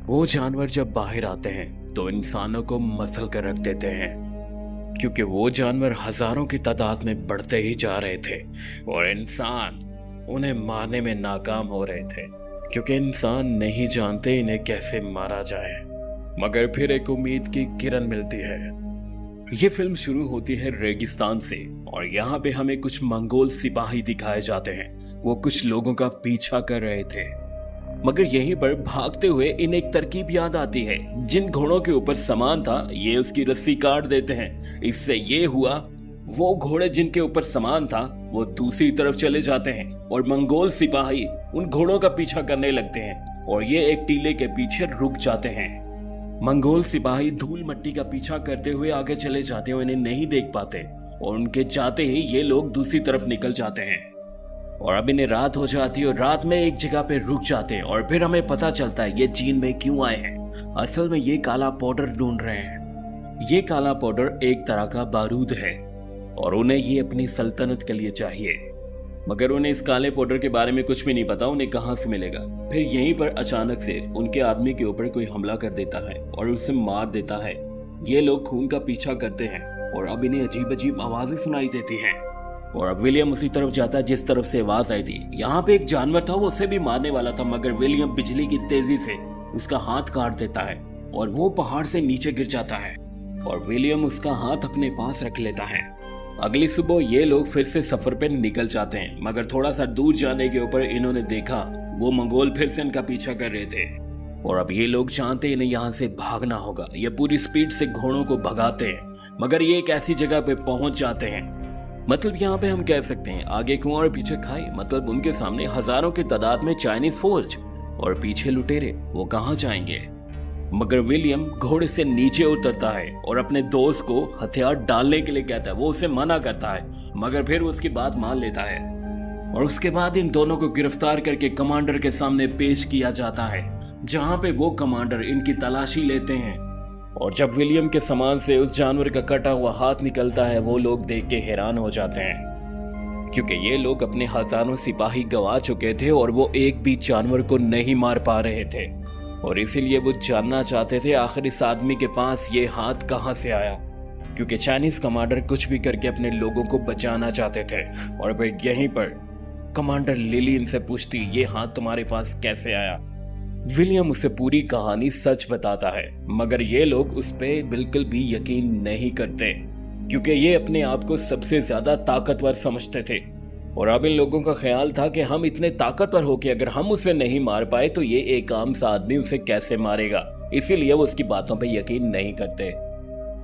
वो जानवर जब बाहर आते हैं तो इंसानों को मसल कर रख देते हैं, क्योंकि वो जानवर हजारों की तादाद में बढ़ते ही जा रहे थे और इंसान उन्हें मारने में नाकाम हो रहे थे, क्योंकि इंसान नहीं जानते इन्हें कैसे मारा जाए। मगर फिर एक उम्मीद की किरण मिलती है। ये फिल्म शुरू होती है रेगिस्तान से और यहाँ पे हमें कुछ मंगोल सिपाही दिखाए जाते हैं। वो कुछ लोगों का पीछा कर रहे थे, मगर यहीं पर भागते हुए इन्हें एक तरकीब याद आती है। जिन घोड़ों के ऊपर सामान था ये उसकी रस्सी काट देते हैं। इससे ये हुआ, वो घोड़े जिनके ऊपर सामान था वो दूसरी तरफ चले जाते हैं और मंगोल सिपाही उन घोड़ों का पीछा करने लगते हैं और ये एक टीले के पीछे रुक जाते हैं। मंगोल सिपाही धूल मट्टी का पीछा करते हुए आगे चले जाते हैं, इन्हें नहीं देख पाते और उनके जाते ही ये लोग दूसरी तरफ निकल जाते हैं और अब इन्हें रात हो जाती है और रात में एक जगह पे रुक जाते हैं और फिर हमें पता चलता है ये चीन में क्यों आए हैं। असल में ये काला पाउडर ढूंढ रहे हैं। ये काला पाउडर एक तरह का बारूद है और उन्हें ये अपनी सल्तनत के लिए चाहिए, मगर उन्हें इस काले पाउडर के बारे में कुछ भी नहीं पता, उन्हें कहाँ से मिलेगा। फिर यहीं पर अचानक से उनके आदमी के ऊपर कोई हमला कर देता है और उसे मार देता है। ये लोग खून का पीछा करते हैं और अब इन्हें अजीब अजीब आवाजें सुनाई देती हैं और अब विलियम उसी तरफ जाता है जिस तरफ से आवाज आई थी। यहाँ पे एक जानवर था, वो उसे भी मारने वाला था, मगर विलियम बिजली की तेजी से उसका हाथ काट देता है और वो पहाड़ से नीचे गिर जाता है और विलियम उसका हाथ अपने पास रख लेता है। अगली सुबह ये लोग फिर से सफर पे निकल जाते हैं, मगर थोड़ा सा दूर जाने के ऊपर इन्होंने देखा वो मंगोल फिर से इनका पीछा कर रहे थे और अब ये लोग जानते इन्हें यहाँ से भागना होगा। ये पूरी स्पीड से घोड़ों को भगाते हैं, मगर ये एक ऐसी जगह पे पहुंच जाते हैं, मतलब यहाँ पे हम कह सकते हैं आगे कुआं और पीछे खाई। मतलब उनके सामने हजारों की तादाद में चाइनीज फौज और पीछे लुटेरे, वो कहाँ जाएंगे। मगर विलियम घोड़े से नीचे उतरता है और अपने दोस्त को हथियार डालने के लिए कहता है। वो उसे मना करता है, मगर फिर उसकी बात मान लेता है और उसके बाद इन दोनों को गिरफ्तार करके कमांडर के सामने पेश किया जाता है, जहाँ पे वो कमांडर इनकी तलाशी लेते हैं। और जब विलियम के सामान से उस जानवर का कटा हुआ हाथ निकलता है, वो लोग देख के हैरान हो जाते हैं, क्योंकि ये लोग अपने हजारों सिपाही गंवा चुके थे और वो एक भी जानवर को नहीं मार पा रहे थे और इसीलिए वो जानना चाहते थे आखिर इस आदमी के पास ये हाथ कहाँ से आया, क्योंकि चाइनीज कमांडर कुछ भी करके अपने लोगों को बचाना चाहते थे। और फिर यहीं पर कमांडर लिली इनसे पूछती ये हाथ तुम्हारे पास कैसे आया। विलियम उसे पूरी कहानी सच बताता है, मगर ये लोग उस पे बिल्कुल भी यकीन नहीं करते, क्योंकि ये अपने आप को सबसे ज्यादा ताकतवर समझते थे और अब इन लोगों का ख्याल था कि हम इतने ताकतवर हो कि अगर हम उसे नहीं मार पाए तो ये एक आम सा आदमी उसे कैसे मारेगा, इसीलिए वो उसकी बातों पे यकीन नहीं करते।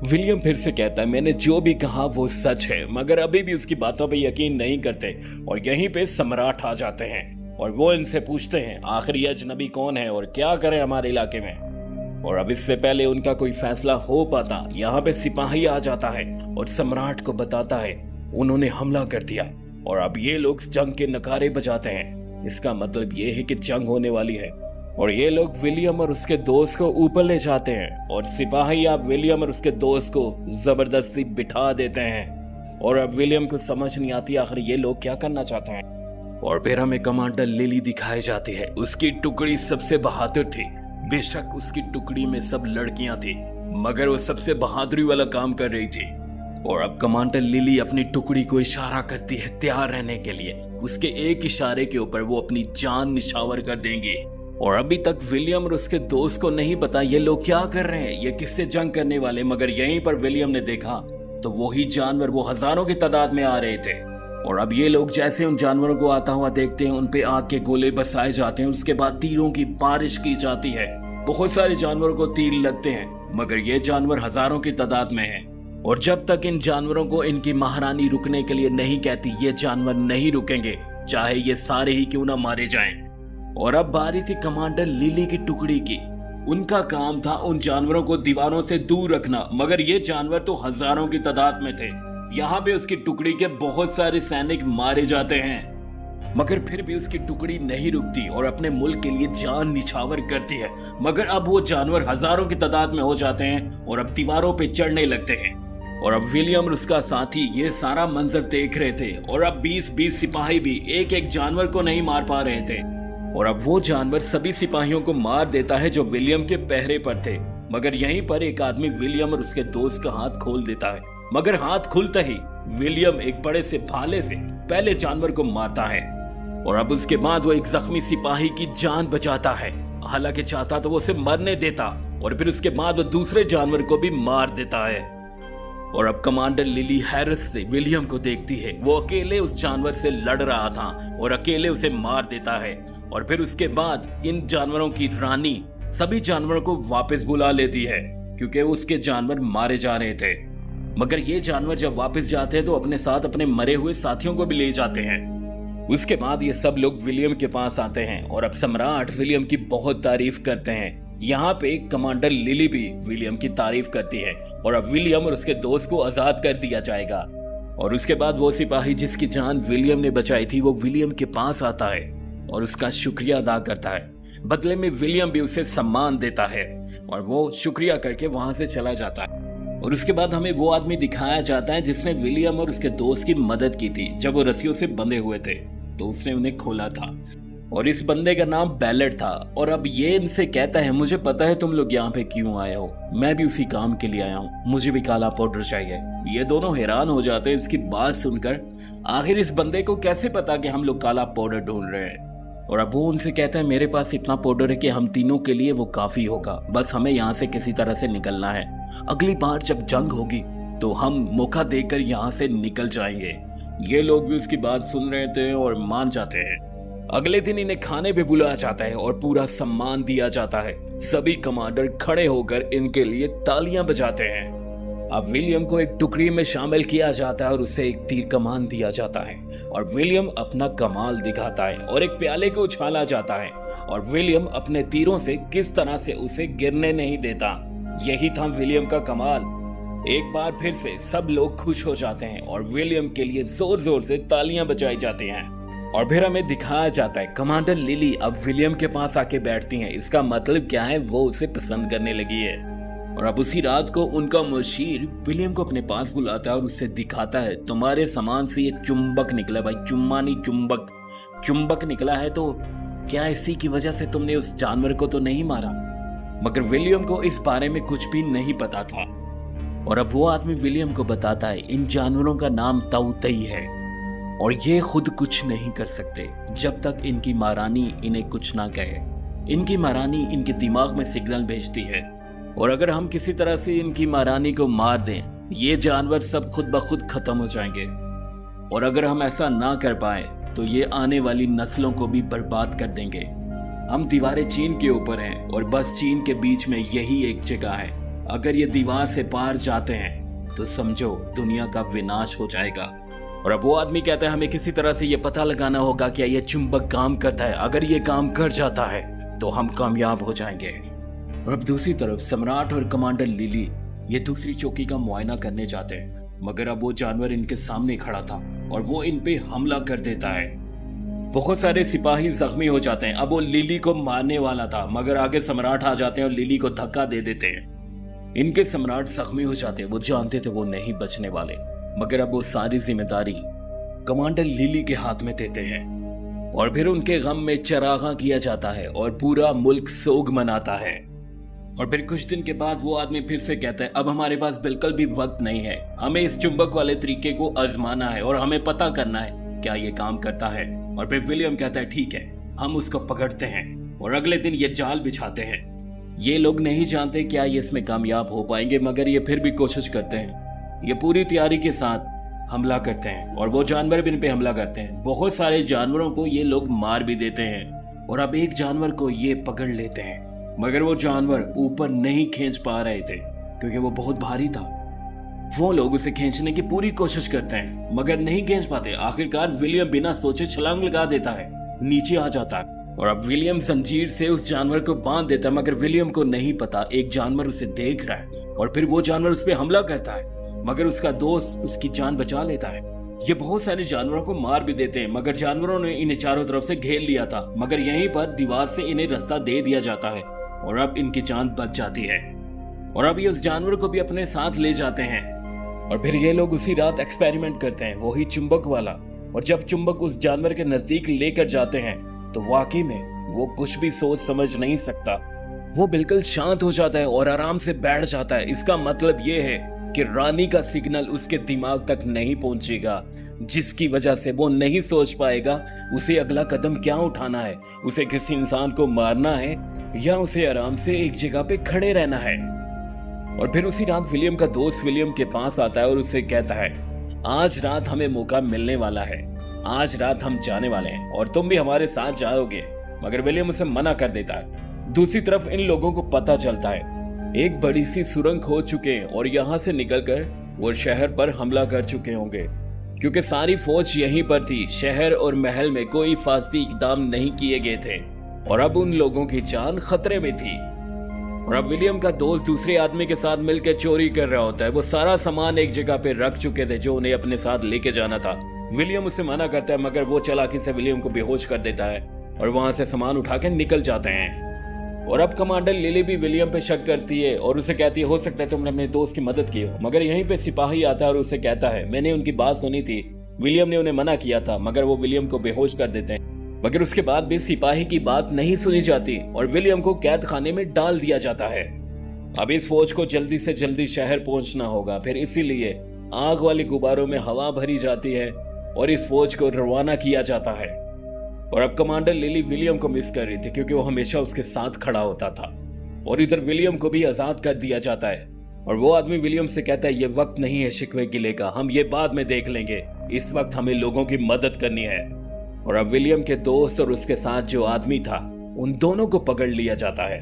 विलियम फिर से कहता है मैंने जो भी कहा वो सच है, मगर अभी भी उसकी बातों पे यकीन नहीं करते और यहीं पे सम्राट आ जाते हैं और वो इनसे पूछते हैं आखिर ये अजनबी कौन है और क्या करे हमारे इलाके में। और अब इससे पहले उनका कोई फैसला हो पाता, यहाँ पे सिपाही आ जाता है और सम्राट को बताता है उन्होंने हमला कर दिया और अब ये लोग जंग के नकारे बजाते हैं। इसका मतलब ये है कि जंग होने वाली है और ये लोग विलियम और उसके दोस्त को ऊपर ले जाते हैं और सिपाही अब विलियम और उसके दोस्त को जबरदस्ती बिठा देते हैं और अब विलियम को समझ नहीं आती आखिर ये लोग क्या करना चाहते हैं। और फिर हमें कमांडर लिली दिखाई जाती है। उसकी टुकड़ी सबसे बहादुर थी, बेशक उसकी टुकड़ी में सब लड़कियां थी, मगर वो सबसे बहादुरी वाला काम कर रही थी। और अब कमांडर लिली अपनी टुकड़ी को इशारा करती है तैयार रहने के लिए। उसके एक इशारे के ऊपर वो अपनी जान निछावर कर देंगे और अभी तक विलियम और उसके दोस्त को नहीं पता ये लोग क्या कर रहे हैं, ये किससे जंग करने वाले। मगर यहीं पर विलियम ने देखा तो वही जानवर वो हजारों की तादाद में आ रहे थे और अब ये लोग जैसे उन जानवरों को आता हुआ देखते हैं, उन पे आग के गोले बरसाए जाते हैं। उसके बाद तीरों की बारिश की जाती है। बहुत सारे जानवरों को तीर लगते हैं, मगर ये जानवर हजारों की तादाद में है और जब तक इन जानवरों को इनकी महारानी रुकने के लिए नहीं कहती ये जानवर नहीं रुकेंगे, चाहे ये सारे ही क्यों ना मारे जाएं। और अब बारी थी कमांडर लिली की टुकड़ी की। उनका काम था उन जानवरों को दीवारों से दूर रखना, मगर ये जानवर तो हजारों की तादाद में थे। यहाँ पे उसकी टुकड़ी के बहुत सारे सैनिक मारे जाते हैं, मगर फिर भी उसकी टुकड़ी नहीं रुकती और अपने मुल्क के लिए जान निछावर करती है। मगर अब वो जानवर हजारों की तादाद में हो जाते हैं और अब दीवारों पे चढ़ने लगते हैं और अब विलियम और उसका साथी ये सारा मंजर देख रहे थे और अब 20-20 सिपाही भी एक एक जानवर को नहीं मार पा रहे थे और अब वो जानवर सभी सिपाहियों को मार देता है जो विलियम के पहरे पर थे। मगर यहीं पर एक आदमी विलियम और उसके दोस्त का हाथ खोल देता है। मगर हाथ खुलते ही विलियम एक बड़े से भाले से पहले जानवर को मारता है और अब उसके बाद वो एक जख्मी सिपाही की जान बचाता है। हालांकि चाहता तो वो उसे मरने देता और फिर उसके बाद वो दूसरे जानवर को भी मार देता है। और अब कमांडर लिली हैरत से विलियम को देखती है। वो अकेले उस जानवर से लड़ रहा था और अकेले उसे मार देता है। और फिर उसके बाद इन जानवरों की रानी सभी जानवरों को वापस बुला लेती है क्योंकि उसके जानवर मारे जा रहे थे। मगर ये जानवर जब वापस जाते हैं तो अपने साथ अपने मरे हुए साथियों को भी ले जाते हैं। उसके बाद ये सब लोग विलियम के पास आते हैं और अब सम्राट विलियम की बहुत तारीफ करते हैं। यहाँ पे कमांडर लिली भी विलियम की तारीफ करती है और अब विलियम और उसके दोस्त को आजाद कर दिया जाएगा। और उसके बाद वो सिपाही जिसकी जान विलियम ने बचाई थी वो विलियम के पास आता है और उसका शुक्रिया अदा करता है। बदले में विलियम भी उसे सम्मान देता है और वो शुक्रिया करके वहां से चला जाता है। और उसके बाद हमें वो आदमी दिखाया जाता है जिसने विलियम और उसके दोस्त की मदद की थी जब वो रस्सियों से बंधे हुए थे, तो उसने उन्हें खोला था और इस बंदे का नाम बैलेट था। और अब ये इनसे कहता है, मुझे पता है तुम लोग यहाँ पे क्यों आए हो, मैं भी उसी काम के लिए आया हूँ, मुझे भी काला पाउडर चाहिए। ये दोनों हैरान हो जाते हैं इसकी बात सुनकर। आखिर इस बंदे को कैसे पता कि हम लोग काला पाउडर ढूंढ रहे हैं। और अब वो उनसे कहता है, मेरे पास इतना पाउडर है कि हम तीनों के लिए वो काफी होगा, बस हमें यहाँ से किसी तरह से निकलना है। अगली बार जब जंग होगी तो हम मौका देकर यहाँ से निकल जाएंगे। ये लोग भी उसकी बात सुन रहे थे और मान जाते हैं। अगले दिन इन्हें खाने पे बुलाया जाता है और पूरा सम्मान दिया जाता है। सभी कमांडर खड़े होकर इनके लिए तालियां बजाते हैं। अब विलियम को एक टुकड़ी में शामिल किया जाता है और उसे एक तीर कमान दिया जाता है और विलियम अपना कमाल दिखाता है और एक प्याले को उछाला जाता है और विलियम अपने तीरों से किस तरह से उसे गिरने नहीं देता। यही था विलियम का कमाल। एक बार फिर से सब लोग खुश हो जाते हैं और विलियम के लिए जोर जोर से तालियां बजाई जाती हैं। और फिर हमें दिखाया जाता है कमांडर लिली अब विलियम के पास आके बैठती हैं। इसका मतलब क्या है, वो उसे पसंद करने लगी है। और अब उसी रात को उनका मुशीर विलियम को अपने पास बुलाता है और उससे दिखाता है, तुम्हारे सामान से एक चुंबक निकला भाई, चुम्मा नहीं चुंबक निकला है, तो क्या इसी की वजह से तुमने उस जानवर को तो नहीं मारा। मगर विलियम को इस बारे में कुछ भी नहीं पता था। और अब वो आदमी विलियम को बताता है, इन जानवरों का नाम ताऊतई है और ये खुद कुछ नहीं कर सकते जब तक इनकी महारानी इन्हें कुछ ना कहे। इनकी महारानी इनके दिमाग में सिग्नल भेजती है और अगर हम किसी तरह से इनकी महारानी को मार दें, ये जानवर सब खुद ब खुद खत्म हो जाएंगे। और अगर हम ऐसा ना कर पाए तो ये आने वाली नस्लों को भी बर्बाद कर देंगे। हम दीवारें चीन के ऊपर हैं और बस चीन के बीच में यही एक जगह है। अगर ये दीवार से पार जाते हैं तो समझो दुनिया का विनाश हो जाएगा। और अब वो आदमी कहता है, हमें किसी तरह से ये पता लगाना होगा कि ये चुंबक काम करता है। अगर ये काम कर जाता है तो हम कामयाब हो जाएंगे। और अब दूसरी तरफ सम्राट और कमांडर लिली ये दूसरी चौकी का मुआयना करने जाते हैं। मगर अब वो जानवर इनके सामने खड़ा था और वो इन पे हमला कर देता है। बहुत सारे सिपाही जख्मी हो जाते हैं। अब वो लिली को मारने वाला था मगर आगे सम्राट आ जाते हैं और लिली को धक्का दे देते हैं। इनके सम्राट जख्मी हो जाते हैं। वो जानते थे वो नहीं बचने वाले, मगर अब वो सारी जिम्मेदारी कमांडर लिली के हाथ में देते हैं। और फिर उनके गम में चरागा किया जाता है और पूरा मुल्क सोग मनाता है। और फिर कुछ दिन के बाद वो आदमी फिर से कहता है, अब हमारे पास बिल्कुल भी वक्त नहीं है, हमें इस चुंबक वाले तरीके को आजमाना है और हमें पता करना है क्या ये काम करता है। और फिर विलियम कहता है, ठीक है, हम उसको पकड़ते हैं और अगले दिन ये जाल बिछाते हैं। ये लोग नहीं जानते क्या ये इसमें कामयाब हो पाएंगे, मगर ये फिर भी कोशिश करते हैं। ये पूरी तैयारी के साथ हमला करते हैं और वो जानवर भी इन पे हमला करते हैं। बहुत सारे जानवरों को ये लोग मार भी देते हैं और अब एक जानवर को ये पकड़ लेते हैं, मगर वो जानवर ऊपर नहीं खींच पा रहे थे क्योंकि वो बहुत भारी था। वो लोग उसे खींचने की पूरी कोशिश करते हैं मगर नहीं खींच पाते। आखिरकार विलियम बिना सोचे छलांग लगा देता है, नीचे आ जाता है और अब विलियम जंजीर से उस जानवर को बांध देता है। मगर विलियम को नहीं पता एक जानवर उसे देख रहा है और फिर वो जानवर उस पर हमला करता है, मगर उसका दोस्त उसकी जान बचा लेता है। ये बहुत सारे जानवरों को मार भी देते हैं मगर जानवरों ने इन्हें चारों तरफ से घेर लिया था, मगर यहीं पर दीवार से इन्हें रास्ता दे दिया जाता है और अब इनकी जान बच जाती है। और अब ये उस जानवर को भी अपने साथ ले जाते हैं और फिर ये लोग उसी रात एक्सपेरिमेंट करते हैं, वही चुंबक वाला। और जब चुंबक उस जानवर के नजदीक लेकर जाते हैं तो वाकई में वो कुछ भी सोच समझ नहीं सकता। वो बिल्कुल शांत हो जाता है और आराम से बैठ जाता है। इसका मतलब ये है कि रानी का सिग्नल उसके दिमाग तक नहीं पहुंचेगा, जिसकी वजह से वो नहीं सोच पाएगा उसे अगला कदम क्या उठाना है, उसे किसी इंसान को मारना है या उसे आराम से एक जगह पे खड़े रहना है। और फिर उसी रात विलियम का दोस्त विलियम के पास आता है और उसे कहता है, आज रात हमें मौका मिलने वाला है, आज रात हम जाने वाले हैं और तुम भी हमारे साथ जाओगे। मगर विलियम उसे मना कर देता है। दूसरी तरफ इन लोगों को पता चलता है एक बड़ी सी सुरंग खोद चुके हैं और यहाँ से निकलकर वो शहर पर हमला कर चुके होंगे, क्योंकि सारी फौज यहीं पर थी। शहर और महल में कोई हिफाजती इकदाम नहीं किए गए थे और अब उन लोगों की जान खतरे में थी। और अब विलियम का दोस्त दूसरे आदमी के साथ मिलकर चोरी कर रहा होता है। वो सारा सामान एक जगह पे रख चुके थे जो उन्हें अपने साथ लेके जाना था। विलियम उसे मना करता है, मगर वो चालाकी से विलियम को बेहोश कर देता है और वहां से सामान उठा के निकल जाते हैं। और अब कमांडर लिली भी विलियम पे शक करती है और उसे कहती है, हो सकता है तुमने अपने दोस्त की मदद की हो। मगर यहीं पे सिपाही आता है और उसे कहता है, मैंने उनकी बात सुनी थी, विलियम ने उन्हें मना किया था। मगर वो विलियम को बेहोश कर देते हैं। मगर उसके बाद भी सिपाही की बात नहीं सुनी जाती और विलियम को कैद खाने में डाल दिया जाता है। अब इस फौज को जल्दी से जल्दी शहर पहुंचना होगा, फिर इसीलिए आग वाले गुब्बारों में हवा भरी जाती है और इस फौज को रवाना किया जाता है। और अब कमांडर लिली विलियम को मिस कर रही थी, क्योंकि वो हमेशा उसके साथ खड़ा होता था। और इधर विलियम को भी आजाद कर दिया जाता है और वो आदमी विलियम से कहता है, ये वक्त नहीं है शिकवे गिले का, हम ये बाद में देख लेंगे, इस वक्त हमें लोगों की मदद करनी है। और अब विलियम के दोस्त और उसके साथ जो आदमी था, उन दोनों को पकड़ लिया जाता है।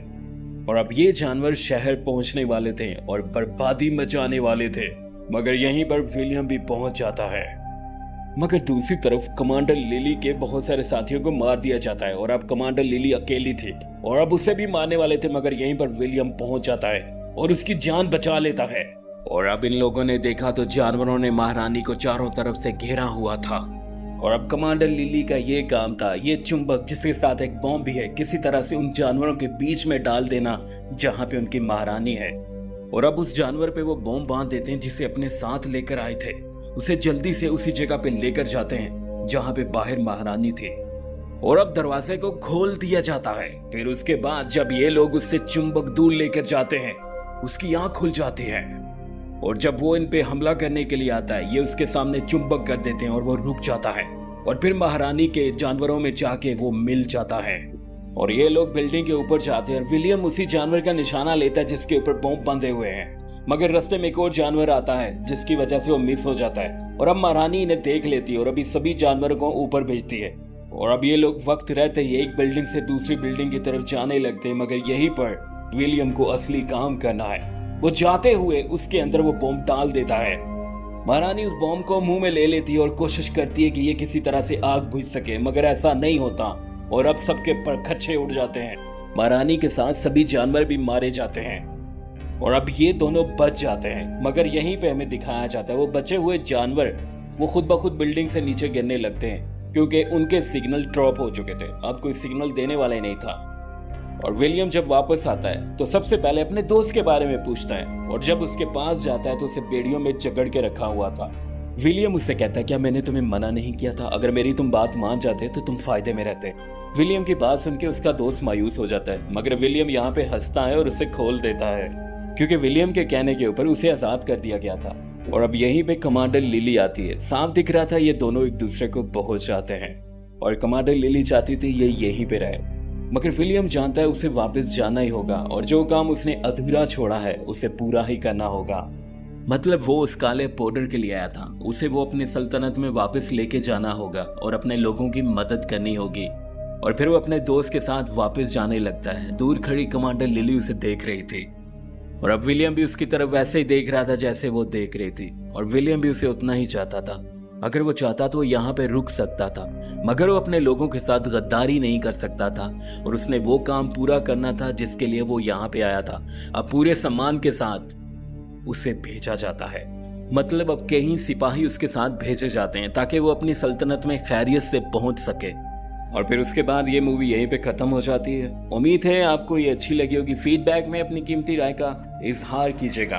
और अब ये जानवर शहर पहुंचने वाले थे और बर्बादी मचाने वाले थे, मगर यहीं पर विलियम भी पहुंच जाता है। मगर दूसरी तरफ कमांडर लिली के बहुत सारे साथियों को मार दिया जाता है और अब कमांडर लिली अकेली थी और अब उसे भी मारने वाले थे, मगर यहीं पर विलियम पहुंच जाता है और उसकी जान बचा लेता है। और अब इन लोगों ने देखा तो जानवरों ने महारानी को चारों तरफ से घेरा हुआ था। और अब कमांडर लिली का ये काम था, ये चुंबक जिसके साथ एक बॉम्ब भी है, किसी तरह से उन जानवरों के बीच में डाल देना जहां पे उनकी महारानी है। और अब उस जानवर पे वो बॉम्ब बांध देते हैं जिसे अपने साथ लेकर आए थे। उसे जल्दी से उसी जगह पे लेकर जाते हैं जहां पे बाहर महारानी थी और अब दरवाजे को खोल दिया जाता है। फिर उसके बाद जब ये लोग उससे चुंबक दूर लेकर जाते हैं, उसकी आंख खुल जाती है और जब वो इन पे हमला करने के लिए आता है, ये उसके सामने चुंबक कर देते हैं और वो रुक जाता है और फिर महारानी के जानवरों में जाके वो मिल जाता है। और ये लोग बिल्डिंग के ऊपर जाते हैं और विलियम उसी जानवर का निशाना लेता है जिसके ऊपर बॉम्ब बंधे हुए हैं। मगर रास्ते में एक और जानवर आता है जिसकी वजह से वो मिस हो जाता है और अब महारानी इन्हें देख लेती है और अभी सभी जानवरों को ऊपर भेजती है। और अब ये लोग वक्त रहते ही एक बिल्डिंग से दूसरी बिल्डिंग की तरफ जाने लगते हैं, मगर यहीं पर विलियम को असली काम करना है। वो जाते हुए उसके अंदर वो बॉम्ब डाल देता है। महारानी उस बॉम्ब को मुंह में ले लेती है और कोशिश करती है कि ये किसी तरह से आग बुझ सके, मगर ऐसा नहीं होता और अब सबके पर खच्चे उड़ जाते हैं। महारानी के साथ सभी जानवर भी मारे जाते हैं और अब ये दोनों बच जाते हैं। मगर यहीं पे हमें दिखाया जाता है वो बचे हुए जानवर वो खुद ब खुद बिल्डिंग से नीचे गिरने लगते हैं, क्योंकि उनके सिग्नल ड्रॉप हो चुके थे। अब कोई सिग्नल देने वाला ही नहीं था। और विलियम जब वापस आता है तो सबसे पहले अपने दोस्त के बारे में पूछता है और जब उसके पास जाता है तो उसे बेड़ियों में जकड़ के रखा हुआ था। विलियम उससे कहता है, क्या मैंने तुम्हें मना नहीं किया था? अगर मेरी तुम बात मान जाते तो तुम फायदे में रहते। विलियम की बात सुन के उसका दोस्त मायूस हो जाता है, मगर विलियम यहाँ पे हंसता है और उसे खोल देता है, क्योंकि विलियम के कहने के ऊपर उसे आजाद कर दिया गया था। और अब यहीं पे कमांडर लिली आती है। साफ दिख रहा था ये दोनों एक दूसरे को बहुत चाहते हैं और कमांडर लिली चाहती थी ये यहीं पे रहे, मगर विलियम जानता है उसे वापस जाना ही होगा और जो काम उसने अधूरा छोड़ा है उसे पूरा ही करना होगा। मतलब वो उस काले पाउडर के लिए आया था, उसे वो अपने सल्तनत में वापस लेके जाना होगा और अपने लोगों की मदद करनी होगी। और फिर वो अपने दोस्त के साथ वापस जाने लगता है। दूर खड़ी कमांडर लिली उसे देख रही थी और अब विलियम भी उसकी तरफ वैसे ही देख रहा था जैसे वो देख रही थी और विलियम भी उसे उतना ही चाहता था। अगर वो चाहता तो वो यहाँ पे रुक सकता था, मगर वो अपने लोगों के साथ गद्दारी नहीं कर सकता था और उसने वो काम पूरा करना था जिसके लिए वो यहाँ पे आया था। अब पूरे सम्मान के साथ उसे भेजा जाता है, मतलब अब कई सिपाही उसके साथ भेजे जाते हैं ताकि वो अपनी सल्तनत में खैरियत से पहुंच सके। और फिर उसके बाद ये मूवी यहीं पे खत्म हो जाती है। उम्मीद है आपको ये अच्छी लगी होगी। फीडबैक में अपनी कीमती राय का इजहार कीजिएगा।